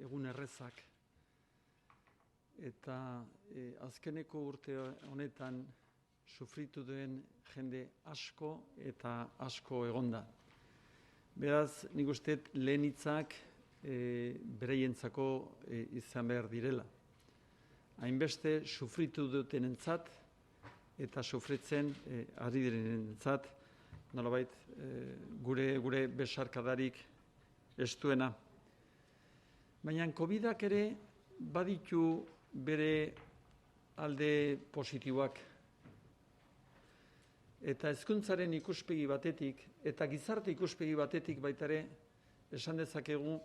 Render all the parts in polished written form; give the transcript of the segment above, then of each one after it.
egun errezak. Eta azkeneko urte honetan sufritu duen jende asko eta asko egonda. Beraz, nik uste lehen hitzak bereientzako izan behar direla. Hainbeste sufritu dutenentzat eta sufritzen ari direnentzat, nolabait gure besarkadarik estuena. Baina COVID-ak ere baditu bere alde positiboak. Eta hezkuntzaren ikuspegi batetik eta gizarte ikuspegi batetik baita ere esan dezakegu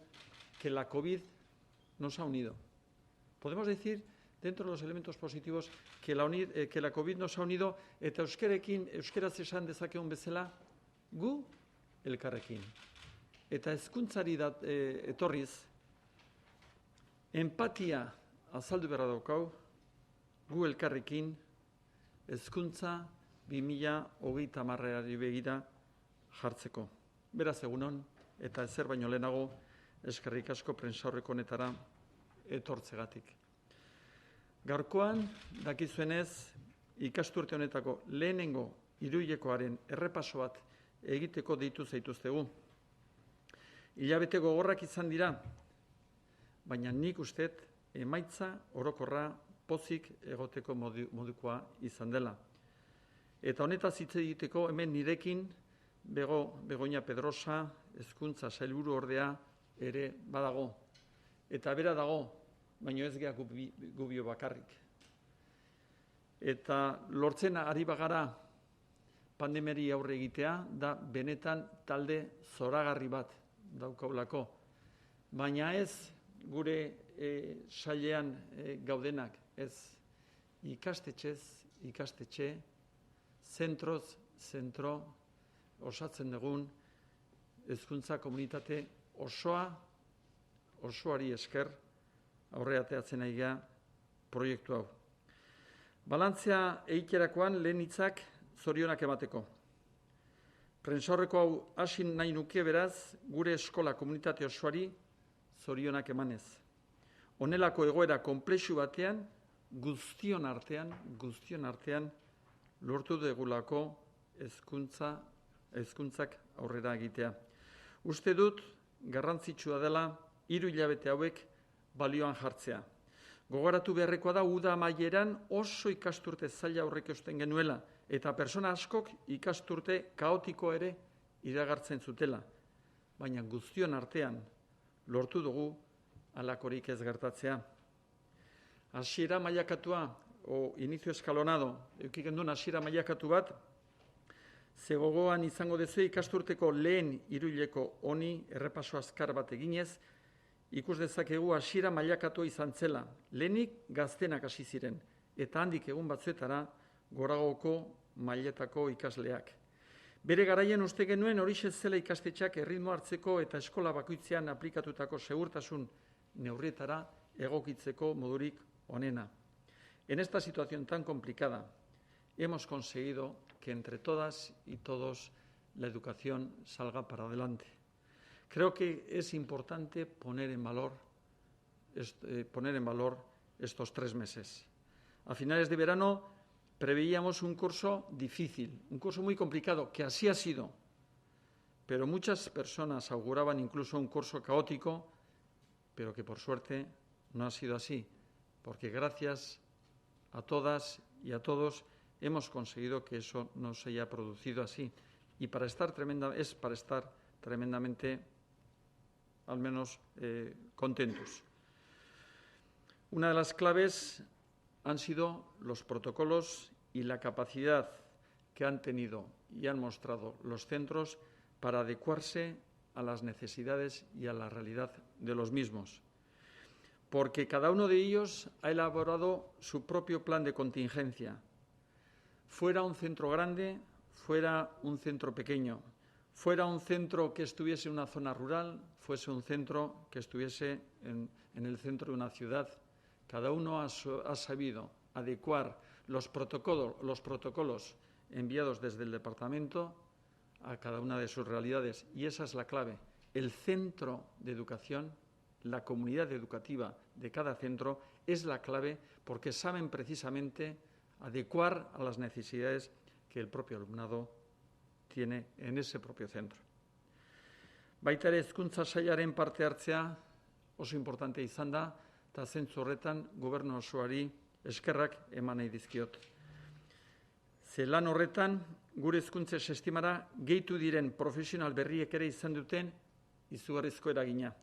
que la COVID nos ha unido. Podemos decir, dentro de los elementos positivos, que la COVID nos ha unido eta euskaraz esan dezakegun bezala gu elkarrekin. Eta hezkuntzari etorriz, empatia azaldu beharra daukau, gu elkarrekin hezkuntza 2030 begira jartzeko. Beraz egunon, eta ezer baino lehenago eskerrik asko prentsaurreko honetara etortzegatik. Gaurkoan, dakizuenez, ikasturte honetako lehenengo hiruhilekoaren errepaso bat egiteko deitu zaituztegu. Hilabete gogorrak izan dira, baina nik usteet emaitza orokorra pozik egoteko modukoa izan dela. Eta honetaz hitz egiteko hemen nirekin Begoña Pedrosa, hezkuntza sailburu ordea ere badago. Eta bera dago, baina ez geha gubio bakarrik. Eta lortzen ari bagara pandemiari aurre egitea, da benetan talde zoragarri bat daukaulako. Baina ez gure sailean gaudenak, ez ikastetxe, zentroz, zentro, osatzen dugun, hezkuntza komunitate osoari esker, aurreateatzen aigea proiektu hau. Balantzea eikerakoan lehen hitzak zorionak emateko. Prentsaurreko hau hasi nahi nuke beraz, gure eskola komunitate osoari zorionak emanez. Honelako egoera konplexu batean, guztion artean, lortu degulako hezkuntzak aurrera egitea. Uste dut, garrantzitsua dela, 3 hilabete hauek balioan jartzea. Gogoratu beharrekoa da, uda amaieran oso ikasturte zaila aurreikusten genuela, eta persona askok ikasturte kaotiko ere iragartzen zutela. Baina guztion artean lortu dugu halakorik ez gertatzea. Hasiera mailakatua, o inicio eskalonado, eukiken duen hasiera mailakatu bat, ze gogoan izango dezu ikasturteko lehen hiruhileko honi errepaso azkar bat eginez, ikus dezakegu hasiera mailakatua izan zela, lehenik gaztenak hasi ziren, eta handik egun batzuetara goragoko mailetako ikasleak. Bere garaian uste genuen horixe zela ikastetxeak erritmo hartzeko eta eskola bakoitzean aplikatutako segurtasun neurrietara egokitzeko modurik onena. En esta situación tan complicada, hemos conseguido que entre todas y todos la educación salga para adelante. Creo que es importante poner en valor estos 3 meses. A finales de verano preveíamos un curso difícil, un curso muy complicado, que así ha sido, pero muchas personas auguraban incluso un curso caótico, pero que por suerte no ha sido así, porque gracias a todas y a todos hemos conseguido que eso no se haya producido así. Y para estar tremendamente, al menos, contentos. Una de las claves han sido los protocolos y la capacidad que han tenido y han mostrado los centros para adecuarse a las necesidades y a la realidad de los mismos. Porque cada uno de ellos ha elaborado su propio plan de contingencia. Fuera un centro grande, fuera un centro pequeño, fuera un centro que estuviese en una zona rural, fuese un centro que estuviese en el centro de una ciudad. Cada uno ha sabido adecuar los protocolos enviados desde el departamento a cada una de sus realidades. Y esa es la clave. El centro de educación la comunidad educativa de cada centro es la clave, porque saben precisamente adecuar a las necesidades que el propio alumnado tiene en ese propio centro. Baita ere, hezkuntza sailaren parte hartzea oso importante izan da, eta zentzu horretan gobernu osoari eskerrak eman nahi dizkiot. Ze lan horretan, gure hezkuntza sistemara gehitu diren profesional berriek ere izan duten izugarrizko eragina.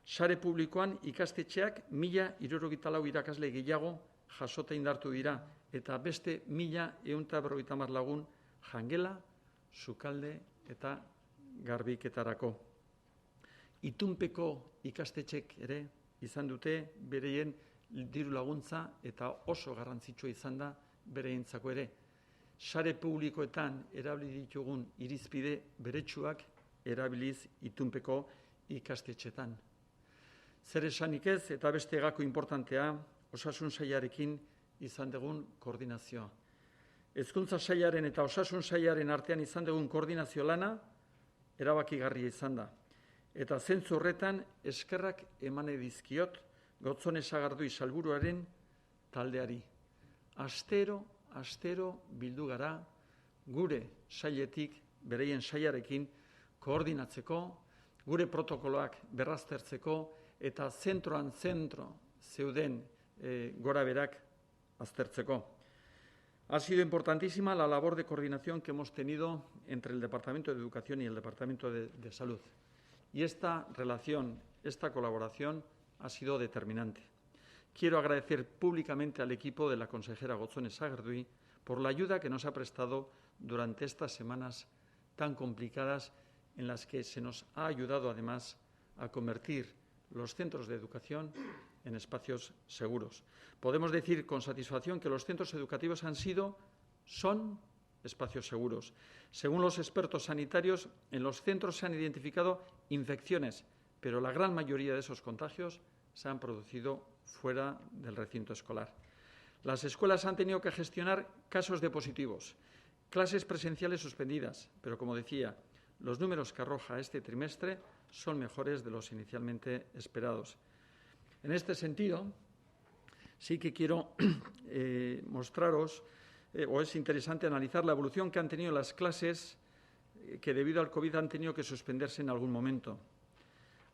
Sare publikoan ikastetxeak 1064 irakasle gehiago jasota indartu dira, eta beste 1150 lagun jangela, sukalde eta garbiketarako. Itunpeko ikastetxek ere izan dute bereien diru laguntza, eta oso garrantzitsua izan da bereientzako ere. Sare publikoetan erabili ditugun irizpide beretsuak erabiliz itunpeko ikastetxetan. Zer esanik ez, eta beste gako importantea, osasun sailarekin izan dugun koordinazioa. Hezkuntza sailaren eta osasun sailaren artean izan dugun koordinazio lana erabakigarria izan da. Eta zentzu horretan eskerrak emane dizkiot Gotzone Sagardui Sailburuaren taldeari. Astero bildu gara gure sailetik, bereien sailarekin koordinatzeko, gure protokoloak berraztertzeko eta zentroan zentro zeuden gorabeherak aztertzeko. Ha sido importantísima la labor de coordinación que hemos tenido entre el Departamento de Educación y el Departamento de Salud. Y esta relación, esta colaboración ha sido determinante. Quiero agradecer públicamente al equipo de la consejera Gotzone Sagardui por la ayuda que nos ha prestado durante estas semanas tan complicadas, en las que se nos ha ayudado además a convertir los centros de educación en espacios seguros. Podemos decir con satisfacción que los centros educativos son espacios seguros. Según los expertos sanitarios, en los centros se han identificado infecciones, pero la gran mayoría de esos contagios se han producido fuera del recinto escolar. Las escuelas han tenido que gestionar casos de positivos, clases presenciales suspendidas, pero como decía, los números que arroja este trimestre son mejores de los inicialmente esperados. En este sentido, sí que quiero mostraros, o es interesante analizar la evolución que han tenido las clases que debido al COVID han tenido que suspenderse en algún momento.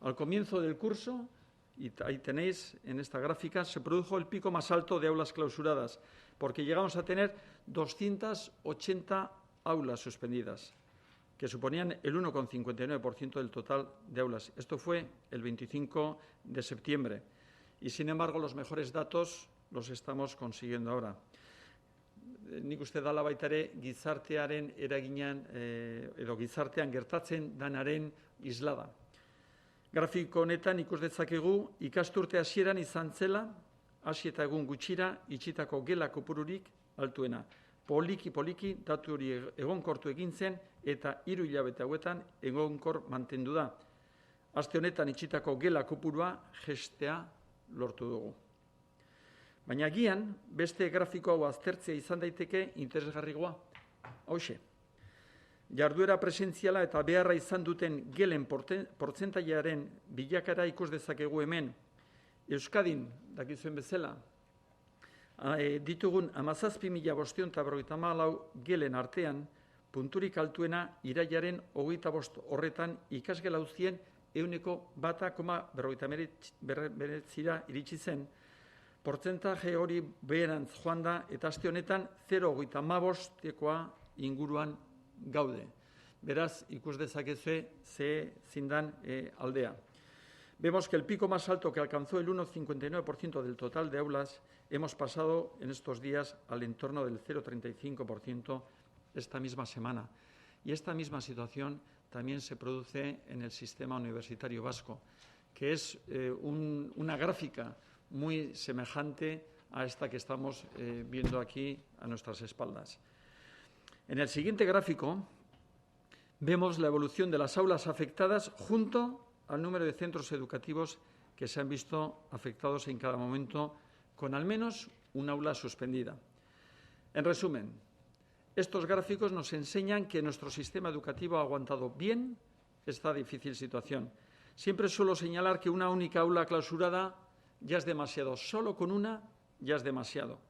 Al comienzo del curso, y ahí tenéis en esta gráfica, se produjo el pico más alto de aulas clausuradas, porque llegamos a tener 280 aulas suspendidas, que suponían el 1,59% del total de aulas. Esto fue el 25 de septiembre. Y, sin embargo, los mejores datos los estamos consiguiendo ahora. Nik uste dala baita ere gizartearen eraginan edo gizartean gertatzen danaren islada. Grafiko honetan ikus dezakegu ikasturte hasieran izan zela, hasi eta egun gutxira itxitako gela kopururik altuena. Poliki datu hori egonkortu egin zen eta 3 hilabete hauetan egonkor mantendu da. Aste honetan itxitako gela kopurua jaistea lortu dugu. Baina agian beste grafiko hau aztertzea izan daiteke interesgarrigoa. Hauxe. Jarduera presentziala eta beharra izan duten gelen portzentaiaren bilakara ikus dezakegu hemen. Euskadin, dakizuen bezala, ditugun 17.554 gelen artean, punturik altuena irailaren 25 horretan ikasgela guztien 1,1,59 iritsi zen. Portzentaje hori beherantz joan da eta aste honetan 0,15koa inguruan gaude. Beraz, ikus dezakezue ze zindan aldea. Vemos que el pico más alto que alcanzó el 1,59% del total de aulas, hemos pasado en estos días al entorno del 0,35% esta misma semana. Y esta misma situación también se produce en el sistema universitario vasco, que es una gráfica muy semejante a esta que estamos viendo aquí a nuestras espaldas. En el siguiente gráfico vemos la evolución de las aulas afectadas junto al número de centros educativos que se han visto afectados en cada momento con al menos un aula suspendida. En resumen, estos gráficos nos enseñan que nuestro sistema educativo ha aguantado bien esta difícil situación. Siempre suelo señalar que una única aula clausurada ya es demasiado. Solo con una ya es demasiado.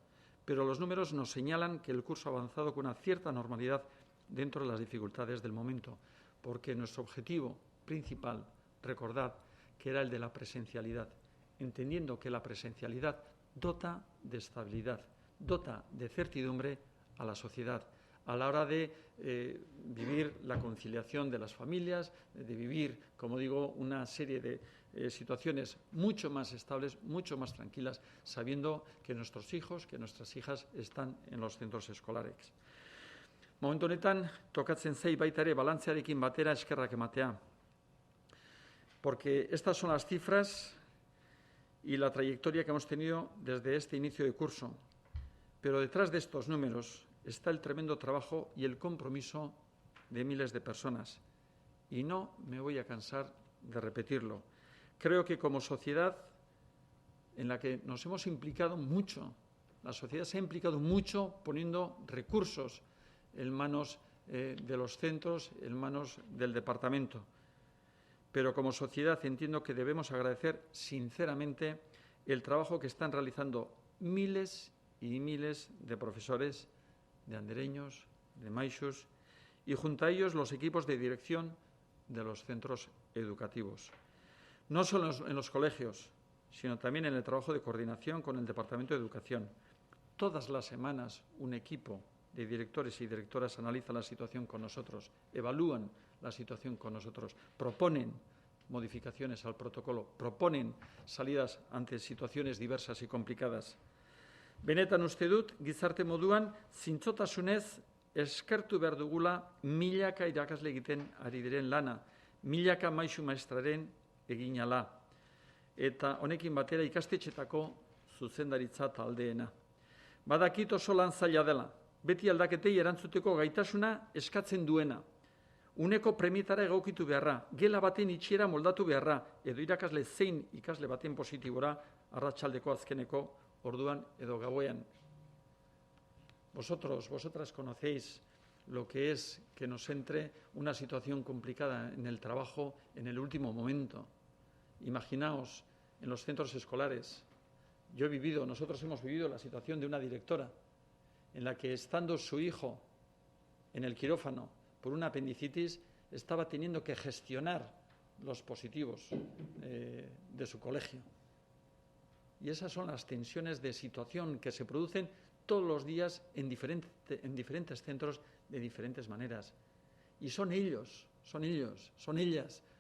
Pero los números nos señalan que el curso ha avanzado con una cierta normalidad dentro de las dificultades del momento, porque nuestro objetivo principal, recordad, que era el de la presencialidad, entendiendo que la presencialidad dota de estabilidad, dota de certidumbre a la sociedad, a la hora de vivir la conciliación de las familias, de vivir, como digo, una serie de situaciones mucho más estables, mucho más tranquilas, sabiendo que nuestros hijos, que nuestras hijas están en los centros escolares. Momentu honetan, tokatzen zait baita ere balantzearekin batera eskerrak ematea. Porque estas son las cifras y la trayectoria que hemos tenido desde este inicio de curso. Pero detrás de estos números está el tremendo trabajo y el compromiso de miles de personas. Y no me voy a cansar de repetirlo. Creo que como sociedad en la que nos hemos implicado mucho, la sociedad se ha implicado mucho poniendo recursos en manos de los centros, en manos del departamento. Pero como sociedad entiendo que debemos agradecer sinceramente el trabajo que están realizando miles y miles de profesores, de andereños, de maixos, y junto a ellos los equipos de dirección de los centros educativos. No solo en los colegios, sino también en el trabajo de coordinación con el Departamento de Educación. Todas las semanas un equipo de directores y directoras analiza la situación con nosotros, evalúan la situación con nosotros, proponen modificaciones al protocolo, proponen salidas ante situaciones diversas y complicadas. Benetan uste dut, gizarte moduan, zintzotasunez eskertu behar dugula milaka irakasle egiten ari diren lana, milaka maisu maestraren eginala, eta honekin batera ikastetxetako zuzendaritza taldeena. Badakit oso lan zaila dela, beti aldaketei erantzuteko gaitasuna eskatzen duena, uneko premietara egokitu beharra, gela baten itxiera moldatu beharra, edo irakasle zein ikasle baten positibora arratsaldeko azkeneko orduan edo gauean. Vosotras conocéis lo que es que nos entre una situación complicada en el trabajo en el último momento. Imaginaos en los centros escolares. Nosotros hemos vivido la situación de una directora en la que estando su hijo en el quirófano por una apendicitis estaba teniendo que gestionar los positivos de su colegio. Y esas son las tensiones de situación que se producen todos los días en diferentes centros de diferentes maneras. Y son ellas,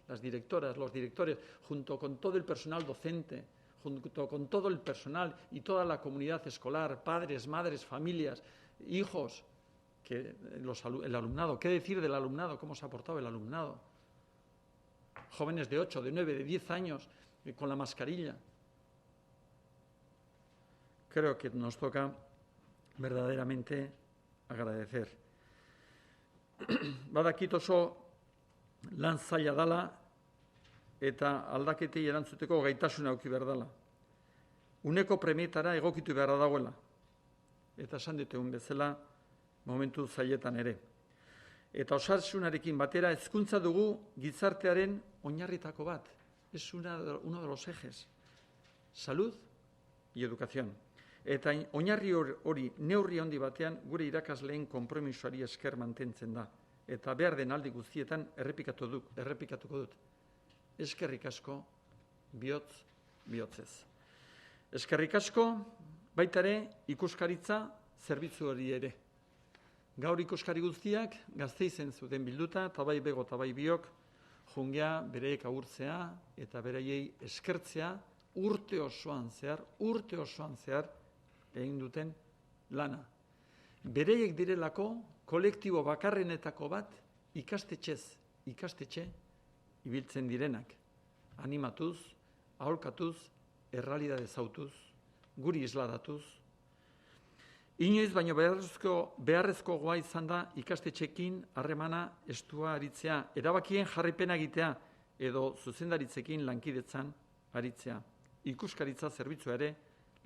las directoras, los directores, junto con todo el personal docente, junto con todo el personal y toda la comunidad escolar, padres, madres, familias, hijos, el alumnado. ¿Qué decir del alumnado? ¿Cómo se ha portado el alumnado? Jóvenes de 8, de 9, de 10 años, con la mascarilla. Creo que nos toca verdaderamente agradecer. Badakit oso lan zaila dela eta aldaketei erantzuteko gaitasuna eduki behar dela. Uneko premietara egokitu beharra dagoela. Eta esan ditegun bezala momentu zailetan ere. Eta osasunarekin batera hezkuntza dugu gizartearen oinarritako bat. Es uno de los ejes. Salud y educación. Eta oinarri hori neurri handi batean gure irakasleen konpromisoari esker mantentzen da. Eta behar den aldi guztietan errepikatuko dut. Eskerrik asko, bihotzez. Eskerrik asko, baita ere ikuskaritza zerbitzu hori ere. Gaur ikuskari guztiak Gasteizen zuten bilduta, eta bai bego eta bai biok, jungea bereek agurtzea eta beraiei eskertzea urte osoan zehar egin duten lana. Bereiek direlako kolektibo bakarrenetako bat ikastetxe ibiltzen direnak. Animatuz, aholkatuz, errealidade zautuz, guri isladatuz. Inoiz baino beharrezkoa izan da ikastetxekin harremana estua aritzea, erabakien jarripena egitea edo zuzendaritzekin lankidetzan aritzea. Ikuskaritza zerbitzua ere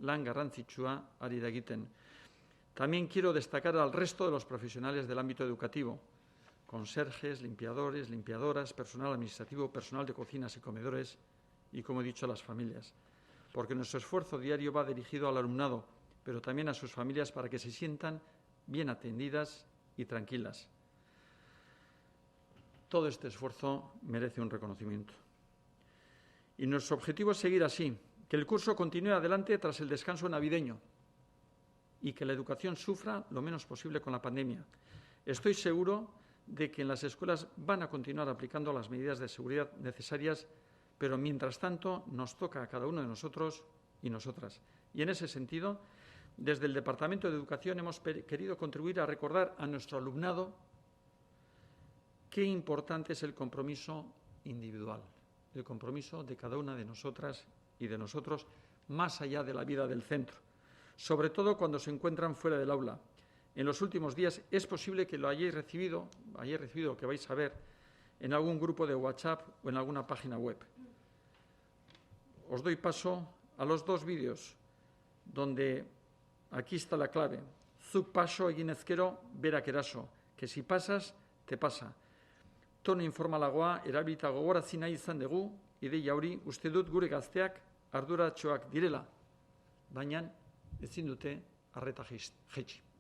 lan garrantzitsua ari da egiten. También quiero destacar al resto de los profesionales del ámbito educativo, conserjes, limpiadores, limpiadoras, personal administrativo, personal de cocinas y comedores y, como he dicho, a las familias. Porque nuestro esfuerzo diario va dirigido al alumnado, pero también a sus familias para que se sientan bien atendidas y tranquilas. Todo este esfuerzo merece un reconocimiento. Y nuestro objetivo es seguir así, que el curso continúe adelante tras el descanso navideño y que la educación sufra lo menos posible con la pandemia. Estoy seguro de que en las escuelas van a continuar aplicando las medidas de seguridad necesarias, pero mientras tanto nos toca a cada uno de nosotros y nosotras. Y en ese sentido, desde el Departamento de Educación hemos querido contribuir a recordar a nuestro alumnado qué importante es el compromiso individual, el compromiso de cada una de nosotras y de nosotros más allá de la vida del centro, sobre todo cuando se encuentran fuera del aula. En los últimos días es posible que lo hayáis recibido, que vais a ver en algún grupo de WhatsApp o en alguna página web. Os doy paso a los dos vídeos, donde aquí está la clave. Zuk paso egin ezkero berak eraso, que si pasas, te pasa. Tono informalagoa erabilita gogorazi nahi izan dugu, ideia hori uste dut gure gazteak arduratsuak direla, baina ezin dute arreta jaitsi.